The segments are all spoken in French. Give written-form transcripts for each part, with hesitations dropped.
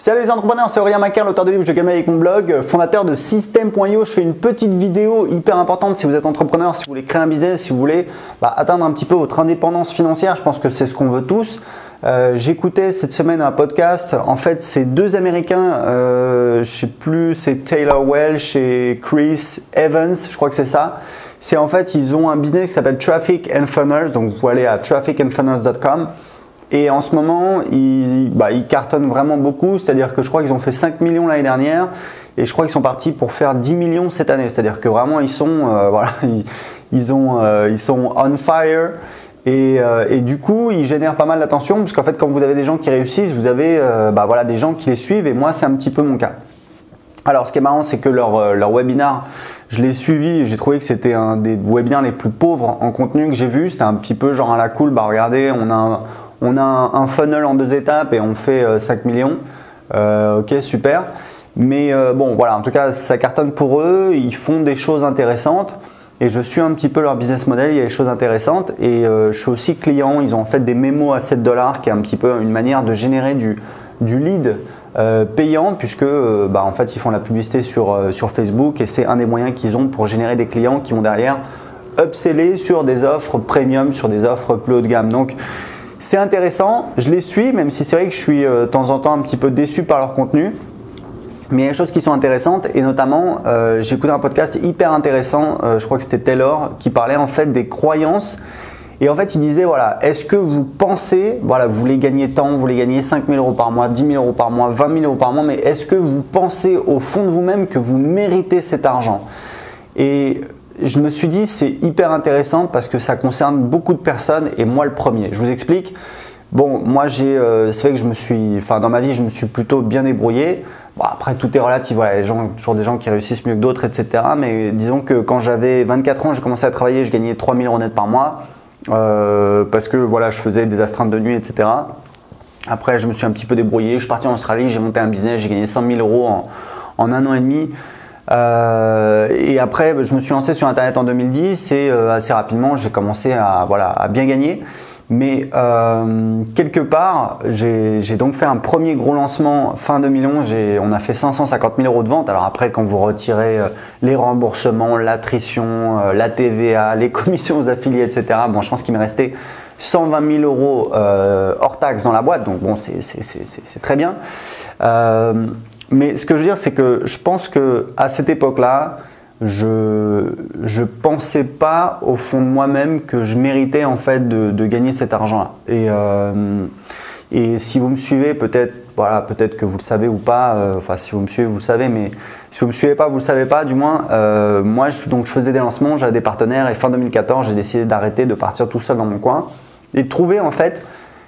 Salut les entrepreneurs, c'est Aurélien Macaire, l'auteur de livre Je gagne avec mon blog, fondateur de System.io. Je fais une petite vidéo hyper importante si vous êtes entrepreneur, si vous voulez créer un business, si vous voulez atteindre un petit peu votre indépendance financière. Je pense que c'est ce qu'on veut tous. J'écoutais cette semaine un podcast. En fait, c'est deux Américains, je sais plus, c'est Taylor Welch et Chris Evans, je crois que c'est ça. C'est en fait, ils ont un business qui s'appelle Traffic and Funnels, donc vous pouvez aller à trafficandfunnels.com. Et en ce moment, ils cartonnent vraiment beaucoup, c'est-à-dire que je crois qu'ils ont fait 5 millions l'année dernière et je crois qu'ils sont partis pour faire 10 millions cette année. C'est-à-dire que vraiment, ils sont on fire et du coup, ils génèrent pas mal d'attention parce qu'en fait, quand vous avez des gens qui réussissent, vous avez des gens qui les suivent et moi, c'est un petit peu mon cas. Alors, ce qui est marrant, c'est que leur webinar, je l'ai suivi et j'ai trouvé que c'était un des webinars les plus pauvres en contenu que j'ai vu. C'était un petit peu genre à la cool, regardez, on a un funnel en 2 étapes et on fait 5 millions. Ok, super. Mais bon, voilà, en tout cas, ça cartonne pour eux. Ils font des choses intéressantes et je suis un petit peu leur business model. Il y a des choses intéressantes et je suis aussi client. Ils ont en fait des mémos à 7 $, qui est un petit peu une manière de générer du lead payant puisque en fait, ils font la publicité sur Facebook et c'est un des moyens qu'ils ont pour générer des clients qui vont derrière upseller sur des offres premium, sur des offres plus haut de gamme. Donc, c'est intéressant, je les suis, même si c'est vrai que je suis de temps en temps un petit peu déçu par leur contenu. Mais il y a des choses qui sont intéressantes et notamment, j'ai écouté un podcast hyper intéressant, je crois que c'était Taylor, qui parlait en fait des croyances. Et en fait, il disait, voilà, est-ce que vous pensez, voilà, vous voulez gagner tant, vous voulez gagner 5 000 € par mois, 10 000 € par mois, 20 000 € par mois, mais est-ce que vous pensez au fond de vous-même que vous méritez cet argent? Et je me suis dit c'est hyper intéressant parce que ça concerne beaucoup de personnes et moi le premier. Je vous explique. Bon, moi c'est vrai que dans ma vie je me suis plutôt bien débrouillé. Bon, après tout est relatif, voilà, toujours des gens qui réussissent mieux que d'autres, etc. Mais disons que quand j'avais 24 ans, j'ai commencé à travailler, je gagnais 3 000 € net par mois parce que voilà, je faisais des astreintes de nuit, etc. Après, je me suis un petit peu débrouillé. Je suis parti en Australie, j'ai monté un business, j'ai gagné 100 000 € en 1 an et demi. Et après, je me suis lancé sur Internet en 2010 et assez rapidement, j'ai commencé à bien gagner. Mais quelque part, j'ai donc fait un premier gros lancement fin 2011. On a fait 550 000 € de vente. Alors après, quand vous retirez les remboursements, l'attrition, la TVA, les commissions aux affiliés, etc. Bon, je pense qu'il m'est resté 120 000 € hors taxe dans la boîte. Donc bon, c'est très bien. Mais ce que je veux dire, c'est que je pense qu'à cette époque-là, je pensais pas au fond de moi-même que je méritais en fait de gagner cet argent-là. Et si vous me suivez, peut-être que vous le savez ou pas. Enfin, si vous me suivez, vous le savez, mais si vous me suivez pas, vous le savez pas. Du moins, moi, je faisais des lancements, j'avais des partenaires et fin 2014, j'ai décidé d'arrêter, de partir tout seul dans mon coin et de trouver en fait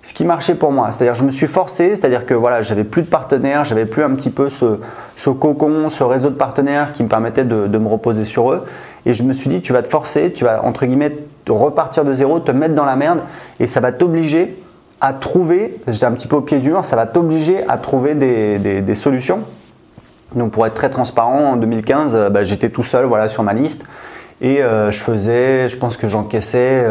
ce qui marchait pour moi. C'est-à-dire je me suis forcé, c'est-à-dire que voilà, j'avais plus de partenaires, j'avais plus un petit peu ce cocon, ce réseau de partenaires qui me permettait de me reposer sur eux. Et je me suis dit, tu vas te forcer, tu vas entre guillemets repartir de zéro, te mettre dans la merde et ça va t'obliger à trouver, j'étais un petit peu au pied du mur, ça va t'obliger à trouver des solutions. Donc pour être très transparent, en 2015, j'étais tout seul voilà, sur ma liste et je pense que j'encaissais…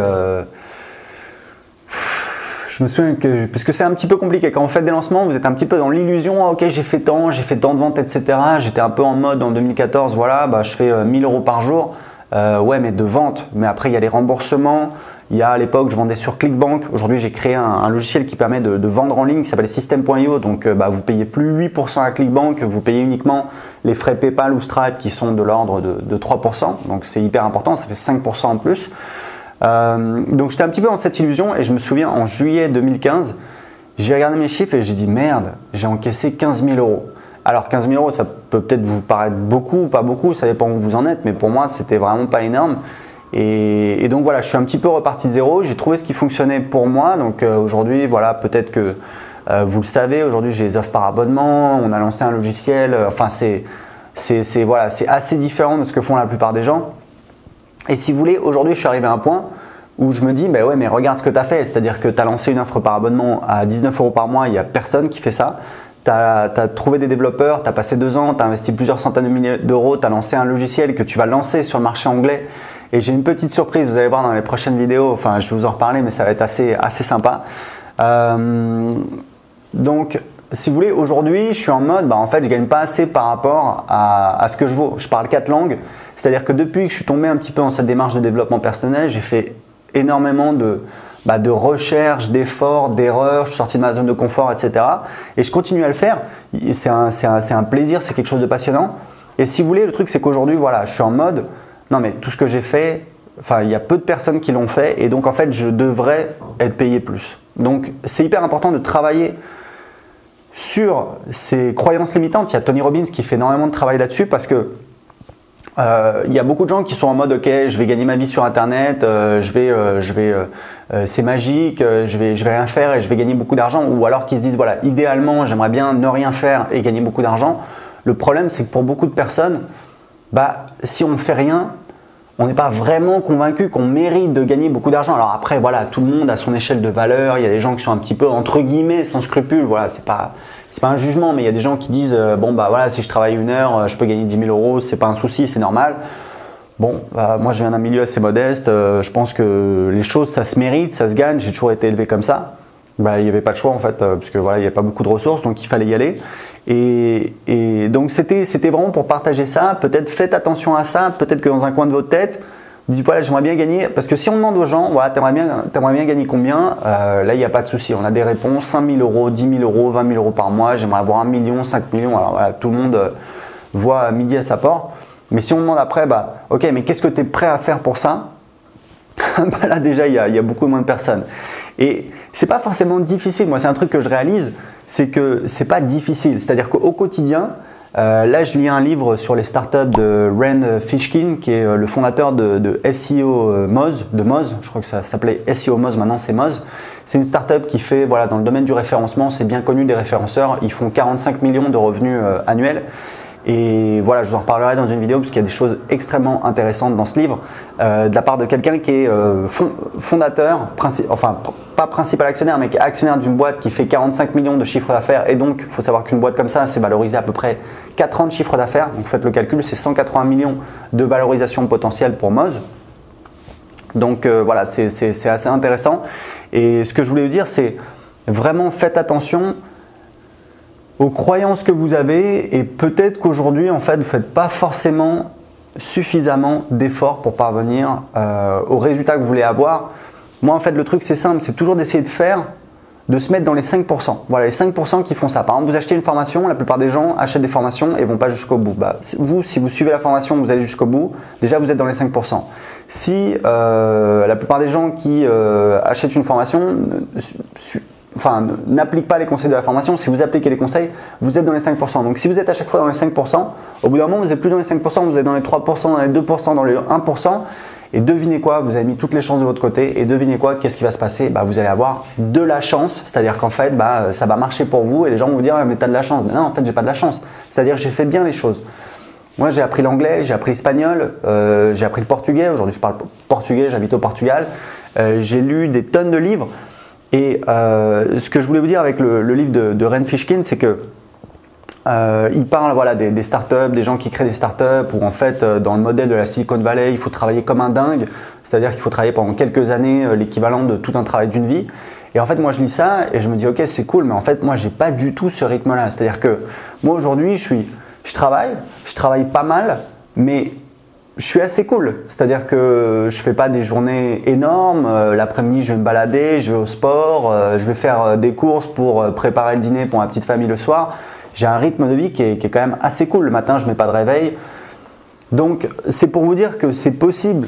Je me souviens parce que c'est un petit peu compliqué. Quand vous faites des lancements, vous êtes un petit peu dans l'illusion. Ok, j'ai fait tant de ventes, etc. J'étais un peu en mode en 2014, voilà, je fais 1 000 € par jour. Ouais, mais de vente. Mais après, il y a les remboursements. Il y a à l'époque, je vendais sur ClickBank. Aujourd'hui, j'ai créé un logiciel qui permet de vendre en ligne qui s'appelle System.io. Donc, vous payez plus 8% à ClickBank. Vous payez uniquement les frais PayPal ou Stripe qui sont de l'ordre de 3%. Donc, c'est hyper important. Ça fait 5% en plus. Donc j'étais un petit peu dans cette illusion et je me souviens en juillet 2015, j'ai regardé mes chiffres et j'ai dit merde, j'ai encaissé 15 000 €. Alors 15 000 €, ça peut peut-être vous paraître beaucoup ou pas beaucoup, ça dépend où vous en êtes, mais pour moi c'était vraiment pas énorme. Et donc voilà, je suis un petit peu reparti de zéro, j'ai trouvé ce qui fonctionnait pour moi. Donc aujourd'hui, voilà, peut-être que vous le savez, aujourd'hui j'ai des offres par abonnement, on a lancé un logiciel, enfin c'est assez différent de ce que font la plupart des gens. Et si vous voulez, aujourd'hui, je suis arrivé à un point où je me dis, ouais, mais regarde ce que tu as fait. C'est-à-dire que tu as lancé une offre par abonnement à 19 € par mois, il n'y a personne qui fait ça. Tu as trouvé des développeurs, tu as passé 2 ans, tu as investi plusieurs centaines de milliers d'euros, tu as lancé un logiciel que tu vas lancer sur le marché anglais. Et j'ai une petite surprise, vous allez voir dans les prochaines vidéos, enfin je vais vous en reparler, mais ça va être assez sympa. Donc si vous voulez, aujourd'hui, je suis en mode, en fait, je gagne pas assez par rapport à ce que je vaux. Je parle 4 langues, c'est-à-dire que depuis que je suis tombé un petit peu dans cette démarche de développement personnel, j'ai fait énormément de recherche, d'efforts, d'erreurs, je suis sorti de ma zone de confort, etc. Et je continue à le faire. C'est un plaisir, c'est quelque chose de passionnant. Et si vous voulez, le truc, c'est qu'aujourd'hui, voilà, je suis en mode, non mais tout ce que j'ai fait, il y a peu de personnes qui l'ont fait, et donc en fait, je devrais être payé plus. Donc, c'est hyper important de travailler sur ces croyances limitantes. Il y a Tony Robbins qui fait énormément de travail là-dessus parce que il y a beaucoup de gens qui sont en mode ok, je vais gagner ma vie sur internet, c'est magique, je vais rien faire et je vais gagner beaucoup d'argent, ou alors qui se disent voilà, idéalement j'aimerais bien ne rien faire et gagner beaucoup d'argent. Le problème c'est que pour beaucoup de personnes, si on ne fait rien, on n'est pas vraiment convaincu qu'on mérite de gagner beaucoup d'argent. Alors après, voilà, tout le monde a son échelle de valeur. Il y a des gens qui sont un petit peu, entre guillemets, sans scrupules. Voilà, c'est pas un jugement, mais il y a des gens qui disent voilà, si je travaille 1 heure, je peux gagner 10 000 euros, c'est pas un souci, c'est normal. Bon, moi je viens d'un milieu assez modeste. Je pense que les choses, ça se mérite, ça se gagne. J'ai toujours été élevé comme ça. Il n'y avait pas de choix en fait, parce que voilà, il n'y avait pas beaucoup de ressources, donc il fallait y aller. Et donc c'était vraiment pour partager ça. Peut-être faites attention à ça. Peut-être que dans un coin de votre tête, vous dites voilà, j'aimerais bien gagner. Parce que si on demande aux gens, voilà, t'aimerais bien gagner combien, là il n'y a pas de souci. On a des réponses 5 000 euros, 10 000 euros, 20 000 euros par mois. J'aimerais avoir 1 million, 5 millions. Alors voilà, tout le monde voit midi à sa porte. Mais si on demande après, ok, mais qu'est-ce que tu es prêt à faire pour ça? Là déjà il y a beaucoup moins de personnes. Et c'est pas forcément difficile. Moi, c'est un truc que je réalise, c'est que c'est pas difficile. C'est-à-dire qu'au quotidien, là, je lis un livre sur les startups de Rand Fishkin, qui est le fondateur de SEO Moz, de Moz. Je crois que ça s'appelait SEO Moz, maintenant c'est Moz. C'est une startup qui fait, voilà, dans le domaine du référencement, c'est bien connu des référenceurs. Ils font 45 millions de revenus annuels. Et voilà, je vous en reparlerai dans une vidéo parce qu'il y a des choses extrêmement intéressantes dans ce livre de la part de quelqu'un qui est fondateur, enfin pas principal actionnaire, mais qui est actionnaire d'une boîte qui fait 45 millions de chiffre d'affaires. Et donc, il faut savoir qu'une boîte comme ça, c'est valorisé à peu près 4 ans de chiffre d'affaires. Donc, faites le calcul, c'est 180 millions de valorisation potentielle pour Moz. Donc, voilà, c'est assez intéressant. Et ce que je voulais vous dire, c'est vraiment faites attention aux croyances que vous avez, et peut-être qu'aujourd'hui en fait vous ne faites pas forcément suffisamment d'efforts pour parvenir aux résultats que vous voulez avoir. Moi en fait le truc c'est simple, c'est toujours d'essayer de se mettre dans les 5%. Voilà, les 5% qui font ça. Par exemple, vous achetez une formation, la plupart des gens achètent des formations et ne vont pas jusqu'au bout. Vous, si vous suivez la formation, vous allez jusqu'au bout, déjà vous êtes dans les 5%. Si la plupart des gens qui achètent une formation n'applique pas les conseils de la formation, si vous appliquez les conseils, vous êtes dans les 5%. Donc si vous êtes à chaque fois dans les 5%, au bout d'un moment, vous n'êtes plus dans les 5%, vous êtes dans les 3%, dans les 2%, dans les 1%. Et devinez quoi, vous avez mis toutes les chances de votre côté, et devinez quoi, qu'est-ce qui va se passer? Vous allez avoir de la chance, c'est-à-dire qu'en fait, ça va marcher pour vous, et les gens vont vous dire, mais tu as de la chance. Mais non, en fait, j'ai pas de la chance. C'est-à-dire que j'ai fait bien les choses. Moi, j'ai appris l'anglais, j'ai appris l'espagnol, j'ai appris le portugais. Aujourd'hui, je parle portugais, j'habite au Portugal. J'ai lu des tonnes de livres. Et ce que je voulais vous dire avec le livre de Rand Fishkin, c'est que il parle voilà, des startups, des gens qui créent des startups, où en fait dans le modèle de la Silicon Valley, il faut travailler comme un dingue, c'est-à-dire qu'il faut travailler pendant quelques années, l'équivalent de tout un travail d'une vie. Et en fait moi je lis ça et je me dis ok c'est cool, mais en fait moi j'ai pas du tout ce rythme-là. C'est-à-dire que moi aujourd'hui je travaille pas mal, mais je suis assez cool, c'est-à-dire que je fais pas des journées énormes, l'après-midi je vais me balader, je vais au sport, je vais faire des courses pour préparer le dîner pour ma petite famille le soir. J'ai un rythme de vie qui est quand même assez cool, le matin je mets pas de réveil. Donc c'est pour vous dire que c'est possible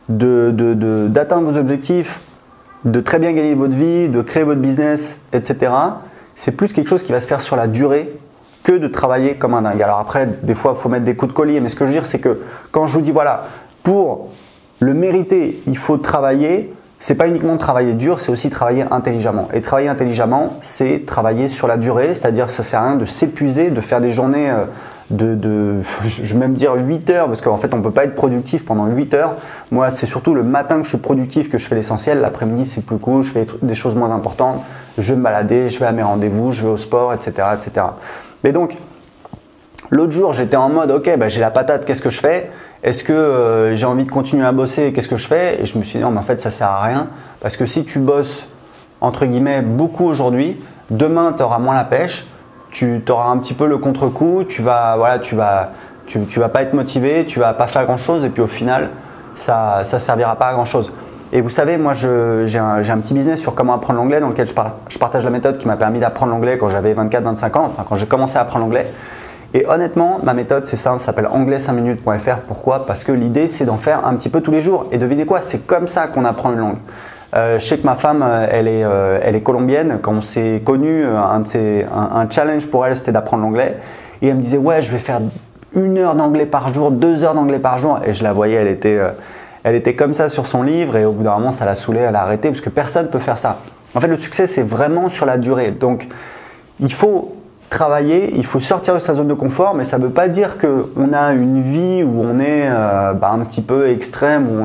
d'atteindre vos objectifs, de très bien gagner votre vie, de créer votre business, etc. C'est plus quelque chose qui va se faire sur la durée que de travailler comme un dingue. Alors après, des fois, il faut mettre des coups de collier, mais ce que je veux dire, c'est que quand je vous dis, voilà, pour le mériter, il faut travailler, c'est pas uniquement travailler dur, c'est aussi travailler intelligemment. Et travailler intelligemment, c'est travailler sur la durée, c'est-à-dire ça sert à rien de s'épuiser, de faire des journées je vais même dire 8 heures, parce qu'en fait, on ne peut pas être productif pendant 8 heures. Moi, c'est surtout le matin que je suis productif que je fais l'essentiel. L'après-midi, c'est plus cool, je fais des choses moins importantes, je vais me balader, je vais à mes rendez-vous, je vais au sport, etc. etc. Mais donc, l'autre jour, j'étais en mode, ok, j'ai la patate, qu'est-ce que je fais? Est-ce que j'ai envie de continuer à bosser? Qu'est-ce que je fais? Et je me suis dit, non, mais en fait, ça ne sert à rien. Parce que si tu bosses, entre guillemets, beaucoup aujourd'hui, demain, tu auras moins la pêche. tu auras un petit peu le contre-coup, tu vas pas être motivé, tu vas pas faire grand-chose et puis au final, ça servira pas à grand-chose. Et vous savez, moi j'ai un petit business sur comment apprendre l'anglais dans lequel je partage la méthode qui m'a permis d'apprendre l'anglais quand j'avais 24-25 ans, enfin quand j'ai commencé à apprendre l'anglais. Et honnêtement, ma méthode, c'est ça, ça s'appelle anglais5minutes.fr. Pourquoi? Parce que l'idée, c'est d'en faire un petit peu tous les jours. Et devinez quoi? C'est comme ça qu'on apprend une langue. Je sais que ma femme, elle est colombienne. Quand on s'est connus, un challenge pour elle, c'était d'apprendre l'anglais. Et elle me disait, ouais, je vais faire 1 heure d'anglais par jour, 2 heures d'anglais par jour. Et je la voyais, elle était comme ça sur son livre. Et au bout d'un moment, ça l'a saoulée, elle a arrêté parce que personne ne peut faire ça. En fait, le succès, c'est vraiment sur la durée. Donc, il faut travailler, il faut sortir de sa zone de confort, mais ça ne veut pas dire qu'on a une vie où on est un petit peu extrême, où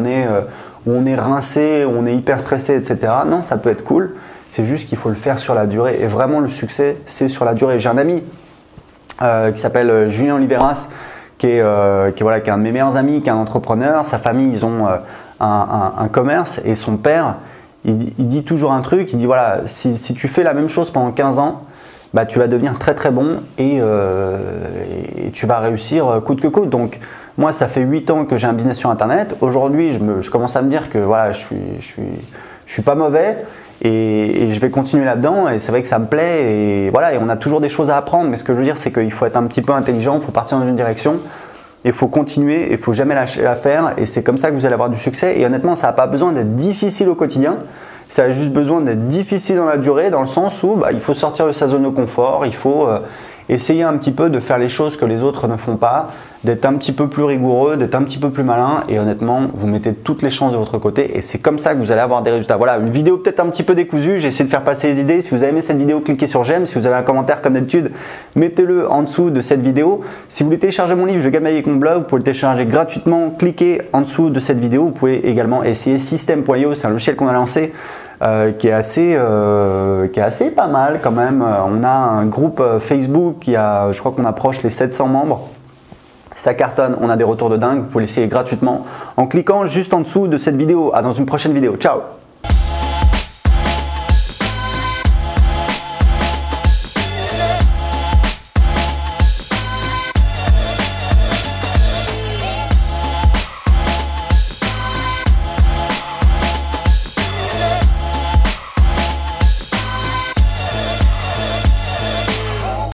on est rincé, où on est hyper stressé, etc. Non, ça peut être cool, c'est juste qu'il faut le faire sur la durée. Et vraiment, le succès, c'est sur la durée. J'ai un ami qui s'appelle Julien Oliveras, qui est un de mes meilleurs amis, qui est un entrepreneur. Sa famille, ils ont un commerce et son père, il dit toujours un truc, il dit voilà, si tu fais la même chose pendant 15 ans, bah, tu vas devenir très très bon et tu vas réussir coûte que coûte. Donc moi, ça fait 8 ans que j'ai un business sur internet. Aujourd'hui, je commence à me dire que voilà, je suis pas mauvais et je vais continuer là-dedans. Et c'est vrai que ça me plaît et voilà. Et on a toujours des choses à apprendre. Mais ce que je veux dire, c'est qu'il faut être un petit peu intelligent, il faut partir dans une direction. Il faut continuer, il ne faut jamais lâcher l'affaire. Et c'est comme ça que vous allez avoir du succès. Et honnêtement, ça n'a pas besoin d'être difficile au quotidien. Ça a juste besoin d'être difficile dans la durée, dans le sens où il faut sortir de sa zone de confort, il faut essayer un petit peu de faire les choses que les autres ne font pas, d'être un petit peu plus rigoureux, d'être un petit peu plus malin et honnêtement, vous mettez toutes les chances de votre côté et c'est comme ça que vous allez avoir des résultats. Voilà, une vidéo peut-être un petit peu décousue, j'ai essayé de faire passer les idées. Si vous avez aimé cette vidéo, cliquez sur j'aime. Si vous avez un commentaire comme d'habitude, mettez-le en dessous de cette vidéo. Si vous voulez télécharger mon livre, Je gagne ma vie avec mon blog, vous pouvez le télécharger gratuitement, cliquez en dessous de cette vidéo. Vous pouvez également essayer System.io, c'est un logiciel qu'on a lancé qui est assez pas mal quand même. On a un groupe Facebook je crois qu'on approche les 700 membres. Ça cartonne, on a des retours de dingue. Vous pouvez l'essayer gratuitement en cliquant juste en dessous de cette vidéo. À dans une prochaine vidéo. Ciao!